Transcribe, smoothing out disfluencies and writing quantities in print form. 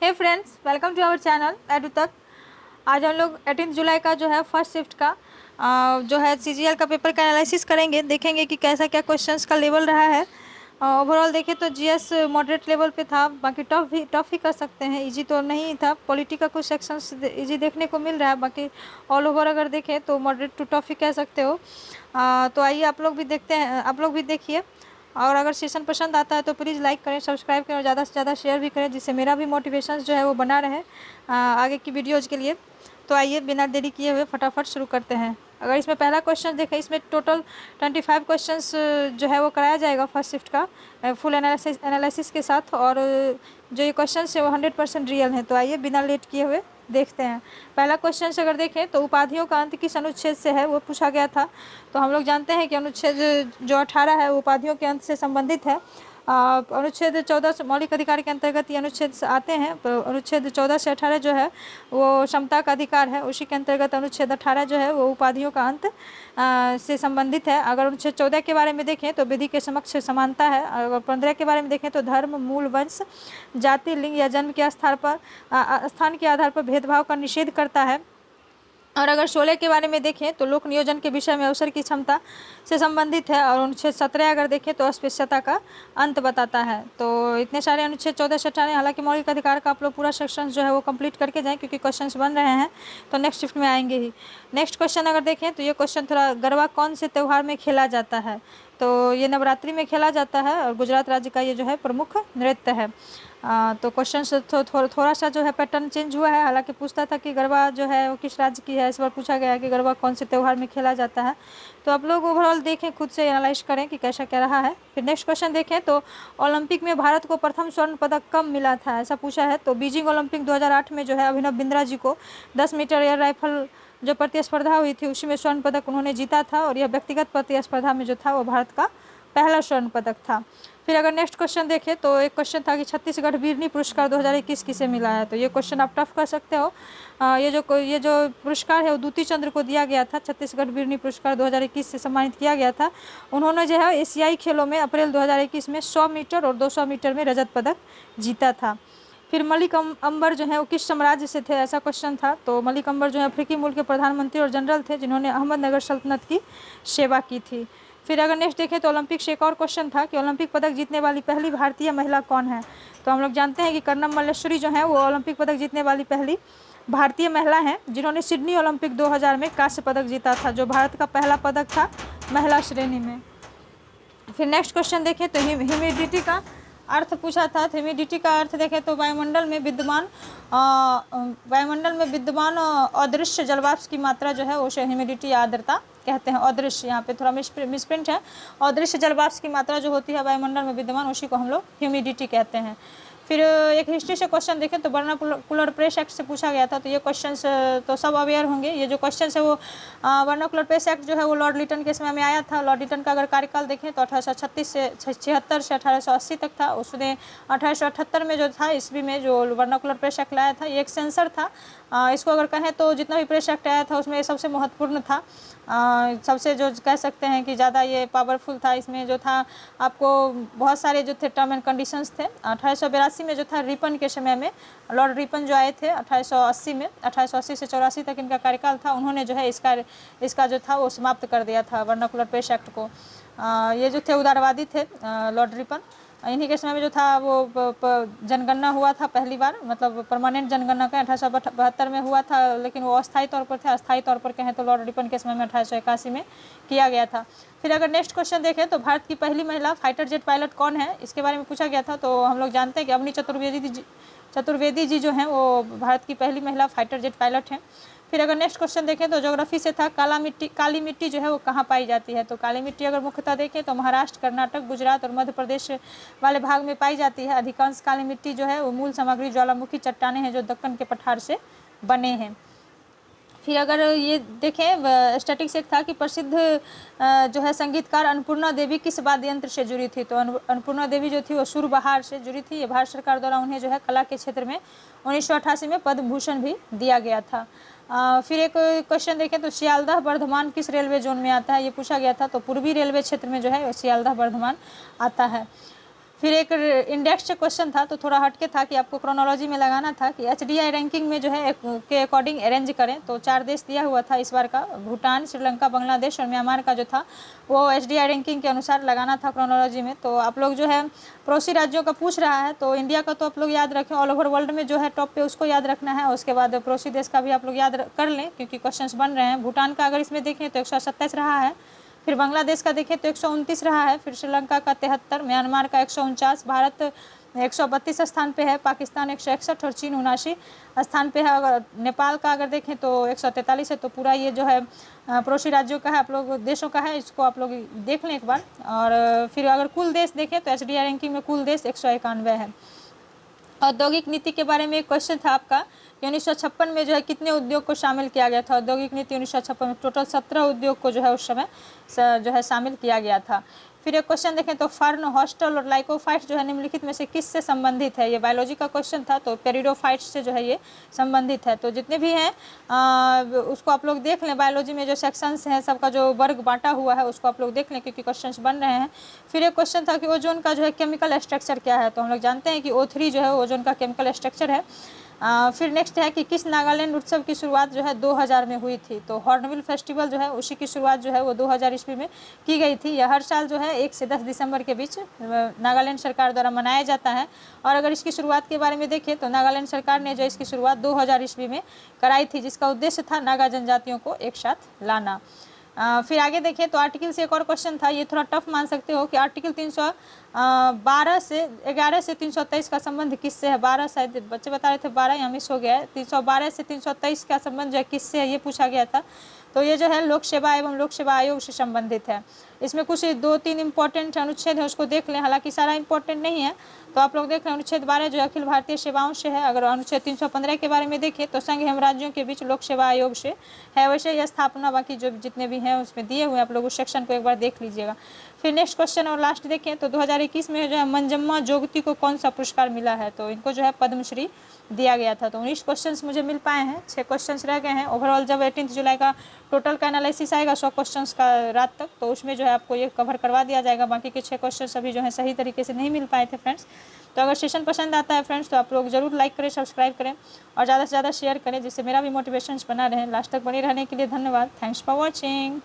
Hey friends, welcome to our channel एडू तक। आज हम लोग 18 जुलाई का जो है फर्स्ट शिफ्ट का जो है सीजीएल का पेपर का एनालिसिस करेंगे। देखेंगे कि कैसा क्या क्वेश्चंस का लेवल रहा है। ओवरऑल देखें तो जीएस मॉडरेट लेवल पे था, बाकी टफ ही कर सकते हैं, इजी तो नहीं था। पॉलिटी का कुछ सेक्शंस इजी देखने को मिल रहा है, बाकी ऑल ओवर अगर देखें तो मॉडरेट टू टफ ही कह सकते हो। तो आइए आप लोग भी देखते हैं, आप लोग भी देखिए। और अगर सेशन पसंद आता है तो प्लीज़ लाइक करें, सब्सक्राइब करें और ज़्यादा से ज़्यादा शेयर भी करें, जिससे मेरा भी मोटिवेशन जो है वो बना रहे आगे की वीडियोज़ के लिए। तो आइए बिना देरी किए हुए फटाफट शुरू करते हैं। अगर इसमें पहला क्वेश्चन देखें, इसमें टोटल 25 क्वेश्चंस जो है वो कराया जाएगा फर्स्ट शिफ्ट का फुल एनालिसिस के साथ। और जो ये क्वेश्चन है वो 100% रियल है। तो आइए बिना लेट किए हुए देखते हैं। पहला क्वेश्चन अगर देखें तो उपाधियों का अंत किस अनुच्छेद से है, वो पूछा गया था। तो हम लोग जानते हैं कि अनुच्छेद जो 18 है वो उपाधियों के अंत से संबंधित है। अनुच्छेद 14 मौलिक अधिकार के अंतर्गत ये अनुच्छेद आते हैं। तो अनुच्छेद 14 से 18 जो है वो समता का अधिकार है, उसी के अंतर्गत अनुच्छेद 18 जो है वो उपाधियों का अंत से संबंधित है। अगर अनुच्छेद 14 के बारे में देखें तो विधि के समक्ष समानता है। अगर 15 के बारे में देखें तो धर्म, मूल, वंश, जाति, लिंग या जन्म के स्थान के आधार पर भेदभाव का निषेध करता है। और अगर 16 के बारे में देखें तो लोक नियोजन के विषय में अवसर की क्षमता से संबंधित है। और अनुच्छेद 17 अगर देखें तो अस्पृश्यता का अंत बताता है। तो इतने सारे अनुच्छेद 14 से 18, हालांकि मौलिक अधिकार का आप लोग पूरा सेक्शन जो है वो कंप्लीट करके जाएं, क्योंकि क्वेश्चंस बन रहे हैं तो नेक्स्ट शिफ्ट में आएंगे ही। नेक्स्ट क्वेश्चन अगर देखें तो ये क्वेश्चन थोड़ा, गरबा कौन से त्यौहार में खेला जाता है? तो ये नवरात्रि में खेला जाता है और गुजरात राज्य का ये जो है प्रमुख नृत्य है। तो क्वेश्चन से थोड़ा सा जो है पैटर्न चेंज हुआ है। हालांकि पूछता था कि गरबा जो है वो किस राज्य की है, इस बार पूछा गया है कि गरबा कौन से त्यौहार में खेला जाता है। तो आप लोग ओवरऑल देखें, खुद से एनालाइज करें कि कैसा क्या रहा है। फिर नेक्स्ट क्वेश्चन देखें तो ओलंपिक में भारत को प्रथम स्वर्ण पदक कब मिला था, ऐसा पूछा है। तो बीजिंग ओलंपिक 2008 में जो है अभिनव बिंद्रा जी को 10 मीटर एयर राइफल जो प्रतिस्पर्धा हुई थी उसी में स्वर्ण पदक उन्होंने जीता था। और यह व्यक्तिगत प्रतिस्पर्धा में जो था वो भारत का पहला स्वर्ण पदक था। फिर अगर नेक्स्ट क्वेश्चन देखें तो एक क्वेश्चन था कि छत्तीसगढ़ वीरनी पुरस्कार 2021 किसे मिला है। तो ये क्वेश्चन आप टफ कर सकते हो। ये जो पुरस्कार है वो दूती चंद्र को दिया गया था। छत्तीसगढ़ वीरनी पुरस्कार 2021 से सम्मानित किया गया था। उन्होंने जो है एशियाई खेलों में अप्रैल 2021 में 100 मीटर और 200 मीटर में रजत पदक जीता था। फिर मलिक अंबर जो है वो किस साम्राज्य से थे, ऐसा क्वेश्चन था। तो मलिक अंबर जो है अफ्रीकी मुल्क के प्रधानमंत्री और जनरल थे, जिन्होंने अहमदनगर सल्तनत की सेवा की थी। फिर अगर नेक्स्ट देखें तो ओलंपिक से एक और क्वेश्चन था कि ओलंपिक पदक जीतने वाली पहली भारतीय महिला कौन है। तो हम लोग जानते हैं कि कर्नम मल्लेश्वरी जो है वो ओलंपिक पदक जीतने वाली पहली भारतीय महिला हैं, जिन्होंने सिडनी ओलंपिक 2000 में कांस्य पदक जीता था, जो भारत का पहला पदक था महिला श्रेणी में। फिर नेक्स्ट क्वेश्चन देखें तो ह्यूमिडिटी का अर्थ पूछा था। तो ह्यूमिडिटी का अर्थ देखें तो वायुमंडल में विद्यमान अदृश्य जलवाष्प की मात्रा जो है उसे ह्यूमिडिटी या आर्द्रता कहते हैं। अदृश्य, यहाँ पे थोड़ा मिसप्रिंट है। अदृश्य जलवाष्प की मात्रा जो होती है वायुमंडल में विद्यमान, उसी को हम लोग ह्यूमिडिटी कहते हैं। फिर एक हिस्ट्री से क्वेश्चन देखें तो वर्नाकुलर प्रेस एक्ट से पूछा गया था। तो ये क्वेश्चन तो सब अवेयर होंगे। ये जो क्वेश्चन है वो वर्नाकुलर प्रेस एक्ट जो है वो लॉर्ड लिटन के समय में आया था। लॉर्ड लिटन का अगर कार्यकाल देखें तो 1836 से 76 से 1880 तक था। उसने 1878 में जो था ईस्वी में जो वर्नाकुलर प्रेस एक्ट लाया था, ये एक सेंसर था। इसको अगर कहें तो जितना भी प्रेस एक्ट आया था उसमें सबसे महत्वपूर्ण था। सबसे जो कह सकते हैं कि ज़्यादा ये पावरफुल था। इसमें जो था आपको बहुत सारे जो थे टर्म एंड कंडीशंस थे। 1882 में जो था रिपन के समय में लॉर्ड रिपन जो आए थे 1880 में, 1880 से 84 तक इनका कार्यकाल था। उन्होंने जो है इसका जो था वो समाप्त कर दिया था वर्नाकुलर प्रेस एक्ट को। ये जो थे उदारवादी थे लॉर्ड रिपन। इन्हीं के समय में जो था वो जनगणना हुआ था पहली बार, मतलब परमानेंट जनगणना का 1872 में हुआ था, लेकिन वो अस्थायी तौर पर थे। अस्थायी तौर पर कहें तो लॉर्ड रिपन के समय में 1881 में किया गया था। फिर अगर नेक्स्ट क्वेश्चन देखें तो भारत की पहली महिला फाइटर जेट पायलट कौन है, इसके बारे में पूछा गया था। तो हम लोग जानते हैं कि अवनी चतुर्वेदी जी जो हैं वो भारत की पहली महिला फाइटर जेट पायलट हैं। फिर अगर नेक्स्ट क्वेश्चन देखें तो ज्योग्राफी से था काली मिट्टी जो है वो कहाँ पाई जाती है। तो काली मिट्टी अगर मुख्यतः देखें तो महाराष्ट्र, कर्नाटक, गुजरात और मध्य प्रदेश वाले भाग में पाई जाती है। अधिकांश काली मिट्टी जो है वो मूल सामग्री ज्वालामुखी चट्टानें हैं जो दक्कन के पठार से बने हैं। फिर अगर ये देखें स्टैटिक्स एक था कि प्रसिद्ध जो है संगीतकार अन्नपूर्णा देवी किस वाद्य यंत्र से जुड़ी थी। तो अन्नपूर्णा देवी जो थी वो सुरबहार से जुड़ी थी। ये भारत सरकार द्वारा उन्हें जो है कला के क्षेत्र में 1988 में पद्म भूषण भी दिया गया था। फिर एक क्वेश्चन देखें तो सियालदह बर्धमान किस रेलवे जोन में आता है, ये पूछा गया था। तो पूर्वी रेलवे क्षेत्र में जो है सियालदह बर्धमान आता है। फिर एक इंडेक्स क्वेश्चन था, तो थोड़ा हटके था कि आपको क्रोनोलॉजी में लगाना था कि HDI रैंकिंग में जो है के अकॉर्डिंग अरेंज करें। तो 4 देश दिया हुआ था इस बार का, भूटान, श्रीलंका, बांग्लादेश और म्यांमार का जो था वो HDI रैंकिंग के अनुसार लगाना था क्रोनोलॉजी में। तो आप लोग जो है पड़ोसी राज्यों का पूछ रहा है, तो इंडिया का तो आप लोग याद रखें, ऑल ओवर वर्ल्ड में जो है टॉप पे उसको याद रखना है। उसके बाद पड़ोसी देश का भी आप लोग याद कर लें क्योंकि क्वेश्चंस बन रहे हैं। भूटान का अगर इसमें देखें तो 127 रहा है, फिर बांग्लादेश का देखें तो 129 रहा है, फिर श्रीलंका का 73, म्यांमार का 149, भारत 132 स्थान पे है, पाकिस्तान 161 और चीन 79 स्थान पे है। अगर नेपाल का अगर देखें तो 143 है। तो पूरा ये जो है पड़ोसी राज्यों का है, आप लोग देशों का है, इसको आप लोग देख लें एक बार। और फिर अगर कुल देश देखें तो HDI रैंकिंग में कुल देश 191 है। औद्योगिक नीति के बारे में एक क्वेश्चन था आपका कि 1956 में जो है कितने उद्योग को शामिल किया गया था। औद्योगिक नीति 1956 में टोटल 17 उद्योग को जो है उस समय जो है शामिल किया गया था। फिर एक क्वेश्चन देखें तो फर्न, हॉस्टल और लाइकोफाइट्स जो है निम्नलिखित में से किससे संबंधित है। ये बायोलॉजी का क्वेश्चन था, तो पेरिडोफाइट्स से जो है ये संबंधित है। तो जितने भी हैं उसको आप लोग देख लें, बायोलॉजी में जो सेक्शंस हैं सबका जो वर्ग बांटा हुआ है उसको आप लोग देख लें क्योंकि क्वेश्चंस बन रहे हैं। फिर एक क्वेश्चन था कि ओजोन का जो है केमिकल स्ट्रक्चर क्या है। तो हम लोग जानते हैं कि O3 जो है ओजोन का केमिकल स्ट्रक्चर है। फिर नेक्स्ट है कि किस नागालैंड उत्सव की शुरुआत जो है 2000 में हुई थी। तो हॉर्नबिल फेस्टिवल जो है उसी की शुरुआत जो है वो 2000 ईस्वी में की गई थी। यह हर साल जो है 1 से 10 दिसंबर के बीच नागालैंड सरकार द्वारा मनाया जाता है। और अगर इसकी शुरुआत के बारे में देखें तो नागालैंड सरकार ने जो इसकी शुरुआत 2000 ईस्वी में कराई थी, जिसका उद्देश्य था नागा जनजातियों को एक साथ लाना। फिर आगे देखें तो आर्टिकल से एक और क्वेश्चन था, ये थोड़ा टफ मान सकते हो कि आर्टिकल 312 से 11 से 323 का संबंध किससे है। 12 शायद बच्चे बता रहे थे, 12 यहाँ मिस हो गया है। 312 से 323 का संबंध जो है किससे है ये पूछा गया था। तो ये जो है लोक सेवा एवं लोक सेवा आयोग से संबंधित है। इसमें कुछ 2-3 इंपॉर्टेंट अनुच्छेद है, उसको देख लें, हालांकि सारा इंपॉर्टेंट नहीं है। तो आप लोग देख लें, अनुच्छेद 12 जो अखिल भारतीय सेवाओं से है। अगर अनुच्छेद 315 के बारे में देखें तो संघ एवं राज्यों के बीच लोक सेवा आयोग से है। वैसे यह स्थापना बाकी जो जितने भी हैं उसमें दिए हुए, आप लोग उस सेक्शन को एक बार देख लीजिएगा। फिर नेक्स्ट क्वेश्चन और लास्ट देखें तो 2021 में जो है मंजम्मा जोगती को कौन सा पुरस्कार मिला है। तो इनको जो है पद्मश्री दिया गया था। तो 19 क्वेश्चंस मुझे मिल पाए हैं, 6 क्वेश्चंस रह गए हैं। ओवरऑल जब 18 जुलाई का टोटल का एनालिसिस आएगा 100 क्वेश्चंस का रात तक, तो उसमें जो है आपको ये कवर करवा दिया जाएगा। बाकी के 6 क्वेश्चन अभी जो है सही तरीके से नहीं मिल पाए थे फ्रेंड्स। तो अगर सेशन पसंद आता है फ्रेंड्स तो आप लोग जरूर लाइक करें, सब्सक्राइब करें और ज़्यादा से ज़्यादा शेयर करें, जिससे मेरा भी मोटिवेशन बना रहे। लास्ट तक बने रहने के लिए धन्यवाद। Thanks for watching.